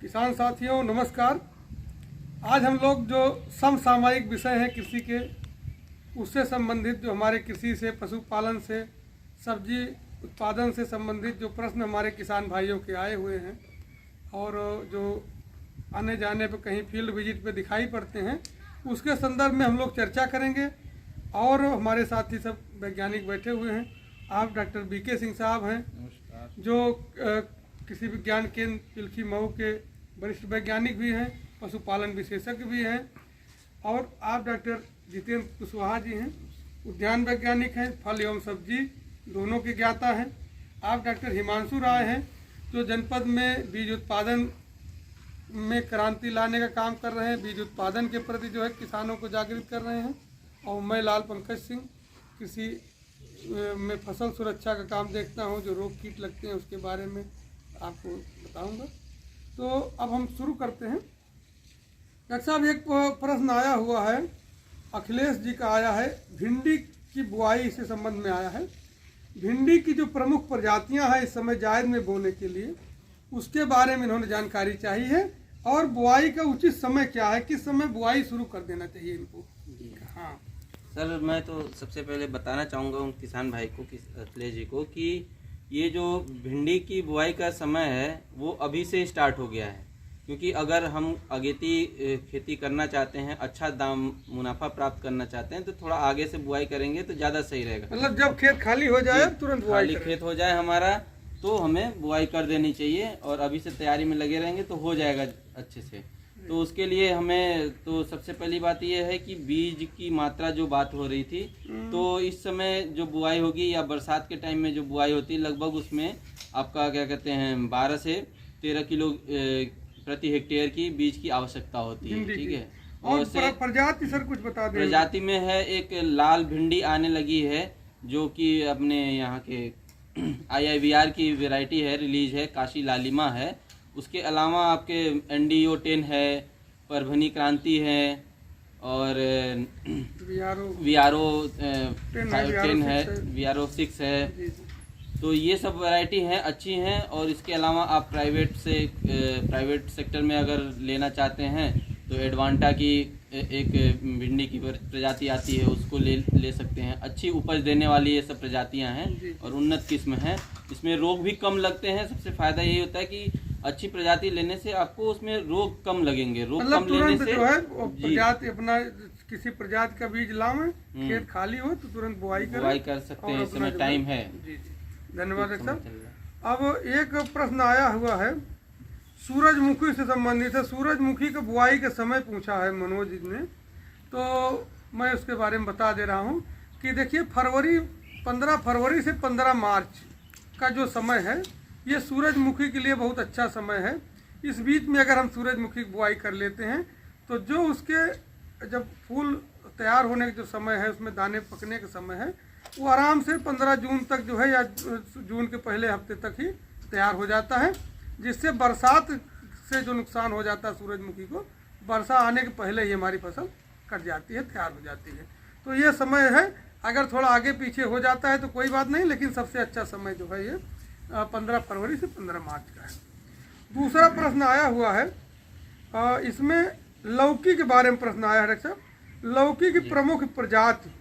किसान साथियों नमस्कार। आज हम लोग जो समसामयिक विषय है कृषि के, उससे संबंधित जो हमारे कृषि से, पशुपालन से, सब्जी उत्पादन से संबंधित जो प्रश्न हमारे किसान भाइयों के आए हुए हैं और जो आने जाने पर कहीं फील्ड विजिट पे दिखाई पड़ते हैं, उसके संदर्भ में हम लोग चर्चा करेंगे। और हमारे साथ ही सब वैज्ञानिक बैठे हुए हैं। आप डॉक्टर बीके सिंह साहब हैं, जो कृषि विज्ञान केंद्र पिलखी मऊ के वरिष्ठ वैज्ञानिक भी हैं, पशुपालन विशेषज्ञ भी हैं। और आप डॉक्टर जितेंद्र कुशवाहा जी हैं, उद्यान वैज्ञानिक हैं, फल एवं सब्जी दोनों के ज्ञाता हैं। आप डॉक्टर हिमांशु राय हैं, जो जनपद में बीज उत्पादन में क्रांति लाने का काम कर रहे हैं, बीज उत्पादन के प्रति जो है किसानों को जागृत कर रहे हैं। और मैं लाल पंकज सिंह कृषि में फसल सुरक्षा का काम देखता हूं, जो रोग कीट लगते हैं उसके बारे में आपको बताऊंगा। तो अब हम शुरू करते हैं। डॉक्टर साहब, एक प्रश्न आया हुआ है, अखिलेश जी का आया है, भिंडी की बुआई से संबंध में आया है। भिंडी की जो प्रमुख प्रजातियां हैं इस समय जायद में बोने के लिए, उसके बारे में इन्होंने जानकारी चाहिए है। और बुआई का उचित समय क्या है, किस समय बुआई शुरू कर देना चाहिए इनको? हाँ सर, मैं तो सबसे पहले बताना चाहूँगा उन किसान भाई को, अखिलेश जी को, कि ये जो भिंडी की बुआई का समय है वो अभी से स्टार्ट हो गया है। क्योंकि अगर हम अगेती खेती करना चाहते हैं, अच्छा दाम मुनाफा प्राप्त करना चाहते हैं, तो थोड़ा आगे से बुआई करेंगे तो ज़्यादा सही रहेगा। मतलब जब खेत खाली हो जाए तुरंत बुआई खाली खेत हो जाए हमारा, तो हमें बुआई कर देनी चाहिए। और अभी से तैयारी में लगे रहेंगे तो हो जाएगा अच्छे से। तो उसके लिए हमें तो सबसे पहली बात यह है कि बीज की मात्रा जो बात हो रही थी, तो इस समय जो बुआई होगी या बरसात के टाइम में जो बुआई होती है, लगभग उसमें आपका क्या कहते हैं 12 से 13 किलो प्रति हेक्टेयर की बीज की आवश्यकता होती है। ठीक है। और प्रजाति सर कुछ बता दें। प्रजाति में है एक लाल भिंडी आने लगी है, जो कि अपने यहाँ के IIVR की वैरायटी है, रिलीज है, काशी लालिमा है। उसके अलावा आपके NDO 10 है, परभनी क्रांति है, और VRO 10 है, VRO 6 है। तो ये सब वैरायटी हैं, अच्छी हैं। और इसके अलावा आप प्राइवेट सेक्टर में अगर लेना चाहते हैं तो एडवांटा की एक भिंडी की प्रजाति आती है, उसको ले सकते हैं। अच्छी उपज देने वाली ये सब प्रजातियां हैं और उन्नत किस्म हैं। इसमें रोग भी कम लगते हैं। सबसे फायदा यही होता है कि अच्छी प्रजाति लेने से आपको उसमें रोग कम लगेंगे। रोग कम लेने से जो है प्रजाति अपना किसी प्रजाति का बीज लाएं, खेत खाली हो तो तुरंत बुआई कर सकते हैं। इस समय टाइम है। धन्यवाद सर। अब एक प्रश्न आया हुआ है, सूरजमुखी से संबंधित है। सूरजमुखी का बुआई का समय पूछा है मनोज जी ने, तो मैं उसके बारे में बता दे रहा हूँ कि देखिए 15 फरवरी से 15 मार्च का जो समय है, ये सूरजमुखी के लिए बहुत अच्छा समय है। इस बीच में अगर हम सूरजमुखी की बुआई कर लेते हैं तो जो उसके जब फूल तैयार होने का जो समय है, उसमें दाने पकने का समय है, वो आराम से 15 जून तक जो है, या जून के पहले हफ्ते तक ही तैयार हो जाता है। जिससे बरसात से जो नुकसान हो जाता है सूरजमुखी को, वर्षा आने के पहले ही हमारी फसल कट जाती है, तैयार हो जाती है। तो ये समय है। अगर थोड़ा आगे पीछे हो जाता है तो कोई बात नहीं, लेकिन सबसे अच्छा समय जो है ये 15 फरवरी से 15 मार्च का है। दूसरा प्रश्न आया हुआ है, इसमें लौकी के बारे में प्रश्न आया है। डॉक्टर साहब, लौकी की प्रमुख प्रजाति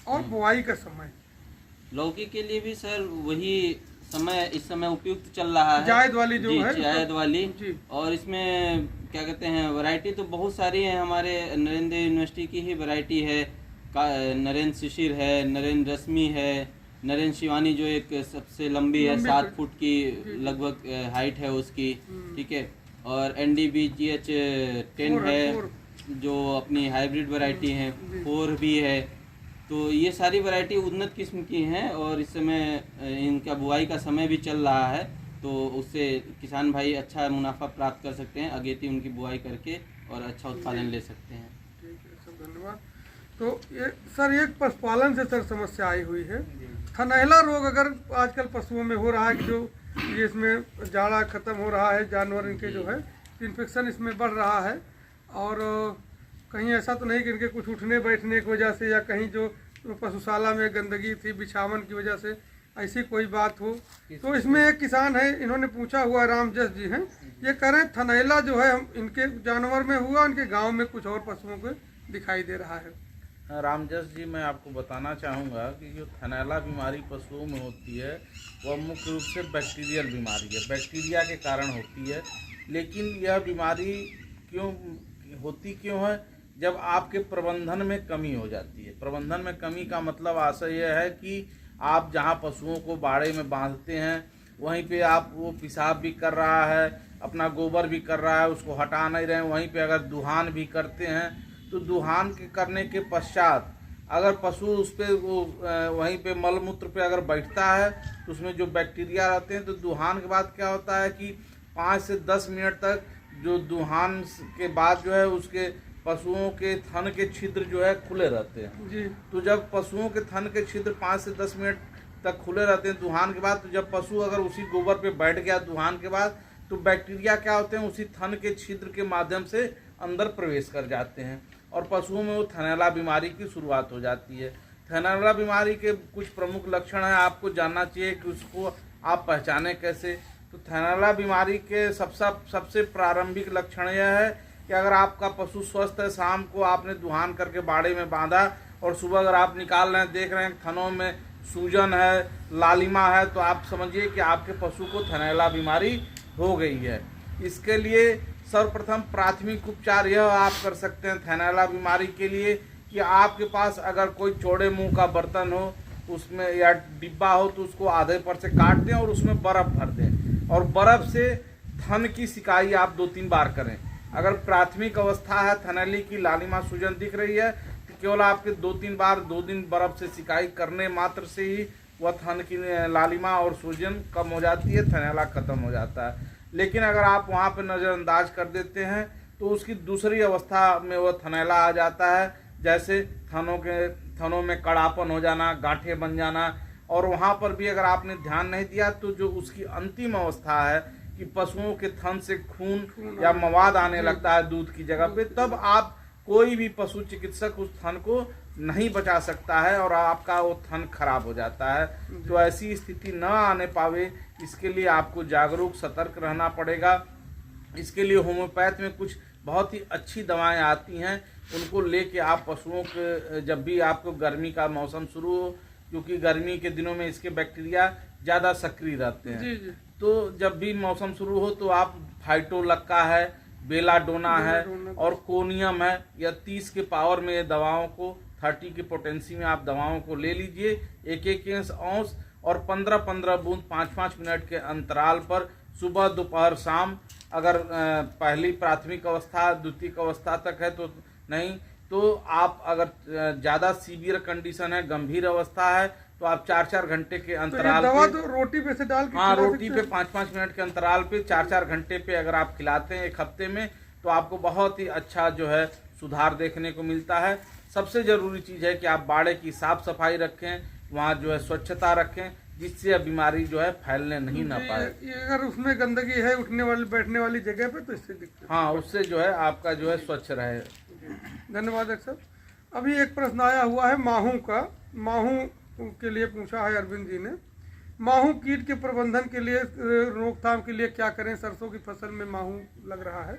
और बुआई का समय। लौकी के लिए भी सर वही समय इस समय उपयुक्त चल रहा है, जायद वाली जो है, जायद वाली। और इसमें क्या कहते हैं वैरायटी तो बहुत सारी है। हमारे नरेंद्र यूनिवर्सिटी की ही वैरायटी है, नरेंद्र शिशिर है, नरेंद्र रश्मि है, नरेंद्र शिवानी जो एक सबसे लंबी है, 7 फुट की लगभग हाइट है उसकी। ठीक है। और NDBGH 10 है, जो अपनी हाइब्रिड वैरायटी है, 4 भी है। तो ये सारी वैरायटी उन्नत किस्म की हैं और इस समय इनका बुआई का समय भी चल रहा है, तो उससे किसान भाई अच्छा मुनाफा प्राप्त कर सकते हैं। अगेती उनकी बुआई करके और अच्छा उत्पादन ले सकते हैं। ठीक है सर, धन्यवाद। तो ये सर एक पशुपालन से सर समस्या आई हुई है, थनैला रोग अगर आजकल पशुओं में हो रहा है, जो ये इसमें जाड़ा खत्म हो रहा है, जानवर इनके जो है इन्फेक्शन इसमें बढ़ रहा है। और कहीं ऐसा तो नहीं कि इनके कुछ उठने बैठने की वजह से, या कहीं जो पशुशाला में गंदगी थी बिछावन की वजह से ऐसी कोई बात हो। तो इसमें एक किसान है, इन्होंने पूछा हुआ, रामजस जी हैं, ये कह रहे हैं थनैला जो है इनके जानवर में हुआ, उनके गांव में कुछ और पशुओं को दिखाई दे रहा है। रामजस जी, मैं आपको बताना चाहूँगा कि जो थनैला बीमारी पशुओं में होती है वह मुख्य रूप से बैक्टीरियल बीमारी है, बैक्टीरिया के कारण होती है। लेकिन यह बीमारी क्यों है? जब आपके प्रबंधन में कमी हो जाती है। प्रबंधन में कमी का मतलब आशय यह है कि आप जहाँ पशुओं को बाड़े में बांधते हैं वहीं पे आप वो पेशाब भी कर रहा है, अपना गोबर भी कर रहा है, उसको हटा नहीं रहे हैं। वहीं पे अगर दुहान भी करते हैं तो दुहान के करने के पश्चात अगर पशु उस पर वहीं पे मल मूत्र पे अगर बैठता है तो उसमें जो बैक्टीरिया रहते हैं, तो दुहान के बाद क्या होता है कि 5 से 10 मिनट तक जो दुहान के बाद जो है उसके पशुओं के थन के छिद्र जो है खुले रहते हैं जी। तो जब पशुओं के थन के छिद्र 5 से 10 मिनट तक खुले रहते हैं दुहान के बाद, तो जब पशु अगर उसी गोबर पे बैठ गया दुहान के बाद, तो बैक्टीरिया क्या होते हैं उसी थन के छिद्र के माध्यम से अंदर प्रवेश कर जाते हैं और पशुओं में वो थनैला बीमारी की शुरुआत हो जाती है। थनैला बीमारी के कुछ प्रमुख लक्षण हैं, आपको जानना चाहिए कि उसको आप पहचाने कैसे। तो थनैला बीमारी के सबसे प्रारंभिक लक्षण यह है कि अगर आपका पशु स्वस्थ है, शाम को आपने दुहान करके बाड़े में बांधा और सुबह अगर आप निकाल रहे हैं, देख रहे हैं थनों में सूजन है, लालिमा है, तो आप समझिए कि आपके पशु को थनैला बीमारी हो गई है। इसके लिए सर्वप्रथम प्राथमिक उपचार यह आप कर सकते हैं थनैला बीमारी के लिए कि आपके पास अगर कोई चौड़े मुंह का बर्तन हो उसमें या डिब्बा हो तो उसको आधे पर से काट दें और उसमें बर्फ़ भर दें और बर्फ़ से थन की सिकाई आप 2-3 बार करें। अगर प्राथमिक अवस्था है, थनैली की लालिमा सूजन दिख रही है, तो केवल आपके 2-3 बार 2 दिन बर्फ़ से सिकाई करने मात्र से ही वह थन की लालिमा और सूजन कम हो जाती है, थनैला खत्म हो जाता है। लेकिन अगर आप वहाँ पर नज़रअंदाज कर देते हैं तो उसकी दूसरी अवस्था में वह थनैला आ जाता है, जैसे थनों में कड़ापन हो जाना, गांठें बन जाना। और वहाँ पर भी अगर आपने ध्यान नहीं दिया तो जो उसकी अंतिम अवस्था है कि पशुओं के थन से खून या मवाद आने लगता है दूध की जगह पे, तब आप कोई भी पशु चिकित्सक उस थन को नहीं बचा सकता है और आपका वो थन खराब हो जाता है। तो ऐसी स्थिति न आने पावे, इसके लिए आपको जागरूक सतर्क रहना पड़ेगा। इसके लिए होम्योपैथ में कुछ बहुत ही अच्छी दवाएं आती हैं, उनको लेके आप पशुओं के, जब भी आपको गर्मी का मौसम शुरू हो, क्योंकि गर्मी के दिनों में इसके बैक्टीरिया ज़्यादा सक्रिय रहते हैं जी जी। तो जब भी मौसम शुरू हो तो आप फाइटोलक्का है, बेलाडोना है और कोनियम है, या 30 के पावर में ये दवाओं को 30 की पोटेंसी में आप दवाओं को ले लीजिए 1-1 औंस और 15-15 बूंद 5-5 मिनट के अंतराल पर सुबह दोपहर शाम। अगर पहली प्राथमिक अवस्था द्वितीयक अवस्था तक है तो नहीं, तो आप अगर ज़्यादा सीवियर कंडीशन है, गंभीर अवस्था है, तो आप 4-4 घंटे के अंतराल दवा तो रोटी पे से डाल के हाँ, रोटी पे 5-5 मिनट के अंतराल पे 4-4 घंटे पे अगर आप खिलाते हैं 1 हफ्ते में, तो आपको बहुत ही अच्छा जो है सुधार देखने को मिलता है। सबसे ज़रूरी चीज़ है कि आप बाड़े की साफ सफाई रखें, वहाँ जो है स्वच्छता रखें, जिससे यह बीमारी जो है फैलने नहीं ना पाए। अगर उसमें गंदगी है उठने वाली बैठने वाली जगह पे तो इससे दिक्कत, हाँ, उससे जो है आपका जो है स्वच्छ रहे। धन्यवाद डॉक्टर साहब। अभी एक प्रश्न आया हुआ है माहू का, माहू के लिए पूछा है अरविंद जी ने। माहू कीट के प्रबंधन के लिए, रोकथाम के लिए क्या करें? सरसों की फसल में माहू लग रहा है,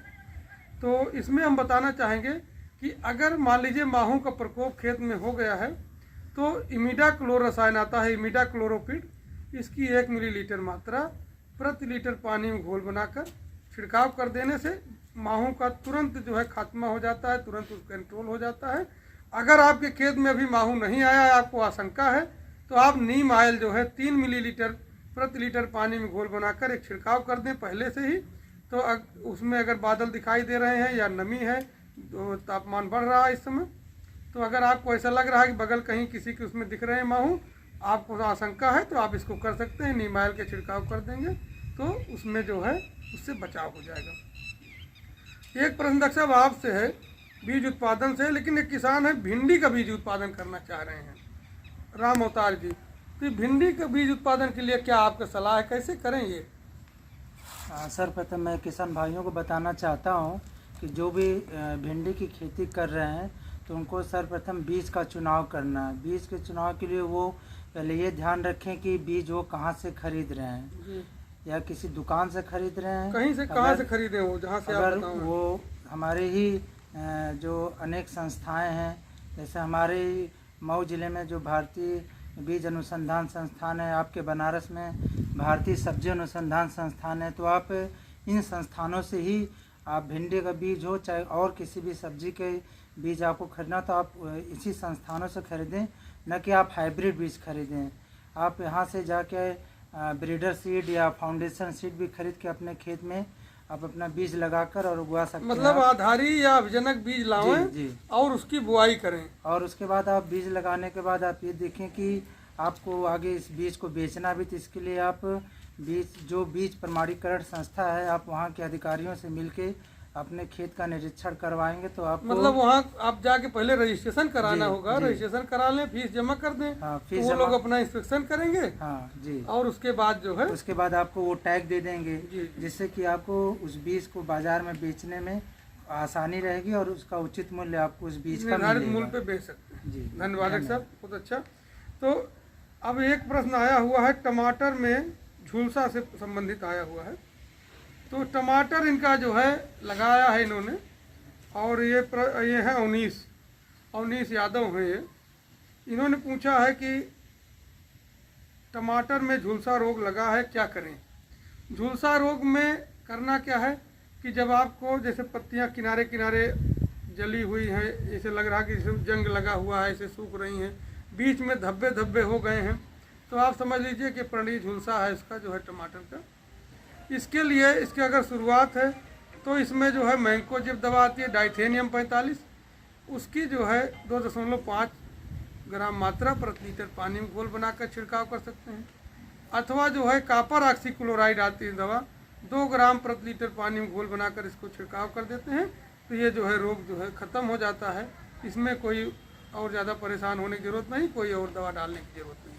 तो इसमें हम बताना चाहेंगे कि अगर मान लीजिए माहू का प्रकोप खेत में हो गया है तो इमिडाक्लोर रसायन आता है, इमिडाक्लोरोपिड, इसकी 1 मिलीलीटर मात्रा प्रति लीटर पानी में घोल बनाकर छिड़काव कर देने से माहू का तुरंत जो है खात्मा हो जाता है, तुरंत उसका कंट्रोल हो जाता है। अगर आपके खेत में अभी माहू नहीं आया है, आपको आशंका है, तो आप नीम ऑयल जो है 3 मिलीलीटर प्रति लीटर पानी में घोल बनाकर एक छिड़काव कर दें पहले से ही। तो उसमें अगर बादल दिखाई दे रहे हैं या नमी है, तो तापमान बढ़ रहा है इस समय, तो अगर आपको ऐसा लग रहा है कि बगल कहीं किसी के उसमें दिख रहे हैं माहू, आपको आशंका है, तो आप इसको कर सकते हैं, नीम ऑयल के छिड़काव कर देंगे तो उसमें जो है उससे बचाव हो जाएगा। एक प्रश्न डॉक्टर साहब आपसे है बीज उत्पादन से, लेकिन एक किसान है भिंडी का बीज उत्पादन करना चाह रहे हैं, राम अवतार जी, तो भिंडी का बीज उत्पादन के लिए क्या आपका सलाह है, कैसे करें ये? सर्वप्रथम मैं किसान भाइयों को बताना चाहता हूं कि जो भी भिंडी की खेती कर रहे हैं तो उनको सर्वप्रथम बीज का चुनाव करना है। बीज के चुनाव के लिए वो पहले ये ध्यान रखें कि बीज वो कहाँ से खरीद रहे हैं, जी। या किसी दुकान से खरीद रहे हैं। कहीं से कहाँ अगर- से खरीदे वो, जहाँ से आप अगर बताओ। वो हमारे ही जो अनेक संस्थाएं हैं, जैसे हमारे ही मऊ जिले में जो भारतीय बीज अनुसंधान संस्थान है, आपके बनारस में भारतीय सब्जी अनुसंधान संस्थान है, तो आप इन संस्थानों से ही आप भिंडी का बीज हो चाहे और किसी भी सब्जी के बीज आपको खरीदना, तो आप इसी संस्थानों से खरीदें, न कि आप हाइब्रिड बीज खरीदें। आप यहाँ से जाके ब्रीडर सीड या फाउंडेशन सीड भी खरीद के अपने खेत में आप अपना बीज लगाकर और उगा सकते हैं। मतलब आधारी या अभिजनक बीज लावें जी। और उसकी बुआई करें। और उसके बाद आप बीज लगाने के बाद आप ये देखें कि आपको आगे इस बीज को बेचना भी, तो इसके लिए आप बीज प्रमाणीकरण संस्था है, आप वहाँ के अधिकारियों से मिलके अपने खेत का निरीक्षण करवाएंगे, तो आपको मतलब वहाँ आप जाके पहले रजिस्ट्रेशन कराना जी, होगा, जी। रजिस्ट्रेशन करा लें, फीस जमा कर दें, हाँ, तो फीस वो लोग जमा- अपना इंस्पेक्शन करेंगे हाँ जी, और उसके बाद जो है उसके बाद आपको वो टैग दे देंगे, जी। जिससे कि आपको उस बीज को बाजार में बेचने में आसानी रहेगी और उसका उचित मूल्य आपको उस बीज का निर्धारित मूल्य मिलेगा। पे बेच सकते हैं। जी, धन्यवाद डॉक्टर साहब, बहुत अच्छा। तो अब एक प्रश्न आया हुआ है, टमाटर में झुलसा से संबंधित आया हुआ है। तो टमाटर इनका जो है लगाया है इन्होंने, और ये है अवनीश यादव है ये। इन्होंने पूछा है कि टमाटर में झुलसा रोग लगा है, क्या करें। झुलसा रोग में करना क्या है कि जब आपको जैसे पत्तियां किनारे किनारे जली हुई हैं, ऐसे लग रहा है कि जैसे जंग लगा हुआ है, ऐसे सूख रही हैं, बीच में धब्बे धब्बे हो गए हैं, तो आप समझ लीजिए कि पर्णी झुलसा है इसका जो है टमाटर का। इसके लिए इसकी अगर शुरुआत है तो इसमें जो है मैंकोजेब दवा आती है डाइथेनियम 45, उसकी जो है 2.5 ग्राम मात्रा प्रति लीटर पानी में घोल बनाकर छिड़काव कर सकते हैं। अथवा जो है कॉपर ऑक्सीक्लोराइड आती है दवा, 2 ग्राम प्रति लीटर पानी में घोल बनाकर इसको छिड़काव कर देते हैं, तो ये जो है रोग जो है ख़त्म हो जाता है। इसमें कोई और ज़्यादा परेशान होने की ज़रूरत नहीं, कोई और दवा डालने की ज़रूरत नहीं।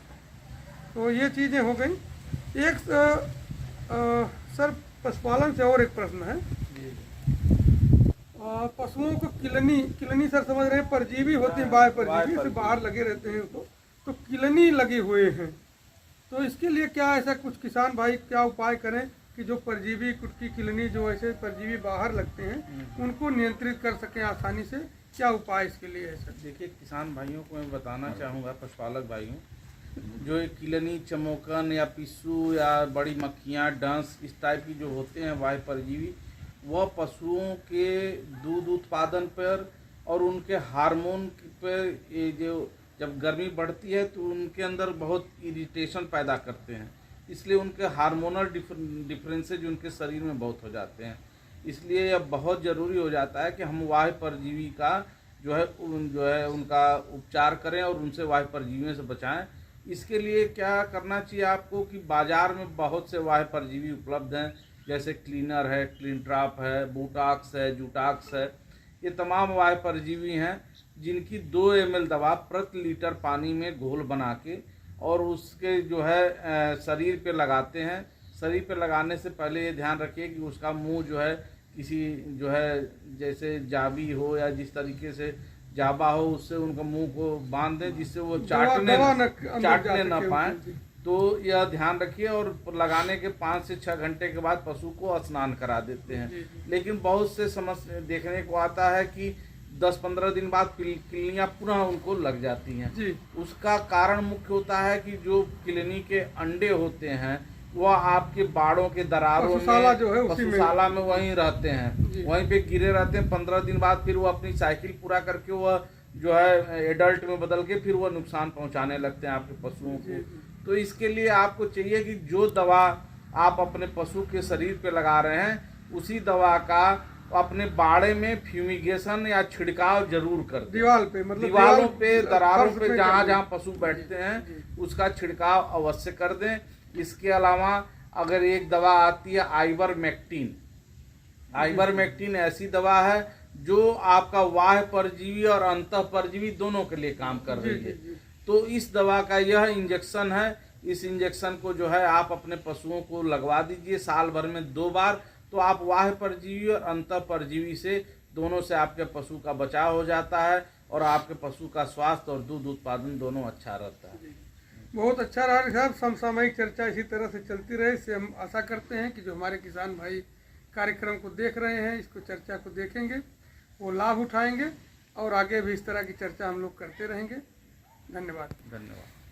तो ये चीज़ें हो गई। एक सर पशुपालन से और एक प्रश्न है। पशुओं को किलनी सर समझ रहे हैं, परजीवी होते हैं, बाह्य परजीवी से बाहर लगे रहते हैं, तो किलनी लगे हुए हैं, तो इसके लिए क्या ऐसा कुछ किसान भाई क्या उपाय करें कि जो परजीवी कुटकी किलनी जो ऐसे परजीवी बाहर लगते हैं उनको नियंत्रित कर सकें आसानी से, क्या उपाय इसके लिए है सर। देखिए किसान भाइयों को मैं बताना चाहूँगा, पशुपालक भाइयों, जो ये किलनी, चमोकन या पिस्सू या बड़ी मक्खियाँ, डंस, इस टाइप की जो होते हैं वायु परजीवी, वह पशुओं के दूध उत्पादन पर और उनके हार्मोन पर, ये जो जब गर्मी बढ़ती है तो उनके अंदर बहुत इरिटेशन पैदा करते हैं, इसलिए उनके हार्मोनल डिफरेंसेज उनके शरीर में बहुत हो जाते हैं। इसलिए अब बहुत ज़रूरी हो जाता है कि हम वायु परजीवी का जो है उनका उपचार करें और उनसे वायु परजीवियों से बचाएं। इसके लिए क्या करना चाहिए आपको कि बाज़ार में बहुत से वायु परजीवी उपलब्ध हैं, जैसे क्लीनर है, क्लीनट्राप है, बूटाक्स है, जूटाक्स है, ये तमाम वायु परजीवी हैं जिनकी 2 ml दवा प्रति लीटर पानी में घोल बना के और उसके जो है शरीर पे लगाते हैं। शरीर पे लगाने से पहले ये ध्यान रखिए कि उसका मुंह जो है किसी जो है जैसे जाबी हो या जिस तरीके से जाबा हो, उससे उनका मुंह को बांध दें जिससे वो चाटने न पाए। तो यह ध्यान रखिए। और लगाने के 5 से 6 घंटे के बाद पशु को स्नान करा देते हैं। लेकिन बहुत से समस्या देखने को आता है कि 10-15 दिन बाद किलनियाँ पुनः उनको लग जाती हैं। उसका कारण मुख्य होता है कि जो किलनी के अंडे होते हैं वह आपके बाड़ों के दरारों में, पशुशाला में वहीं रहते हैं, वहीं पे गिरे रहते हैं। 15 दिन बाद फिर वो अपनी साइकिल पूरा करके वह जो है एडल्ट में बदल के फिर वह नुकसान पहुंचाने लगते हैं आपके पशुओं को। तो इसके लिए आपको चाहिए कि जो दवा आप अपने पशु के शरीर पे लगा रहे हैं उसी दवा का अपने बाड़े में फ्यूमिगेशन या छिड़काव जरूर कर दें। दीवारों पे, दरारों पे, जहाँ जहाँ पशु बैठते हैं उसका छिड़काव अवश्य कर दें। इसके अलावा अगर एक दवा आती है आइवरमेक्टिन, आइवरमेक्टिन ऐसी दवा है जो आपका बाह्य परजीवी और अंतः परजीवी दोनों के लिए काम कर रही है। तो इस दवा का यह इंजेक्शन है, इस इंजेक्शन को जो है आप अपने पशुओं को लगवा दीजिए साल भर में 2 बार। तो आप बाह्य परजीवी और अंतः परजीवी से दोनों से आपके पशु का बचाव हो जाता है और आपके पशु का स्वास्थ्य और दूध उत्पादन दोनों अच्छा रहता है। बहुत अच्छा रहा साहब। समसामयिक चर्चा इसी तरह से चलती रहे, इससे हम आशा करते हैं कि जो हमारे किसान भाई कार्यक्रम को देख रहे हैं, इसको चर्चा को देखेंगे, वो लाभ उठाएंगे और आगे भी इस तरह की चर्चा हम लोग करते रहेंगे। धन्यवाद। धन्यवाद।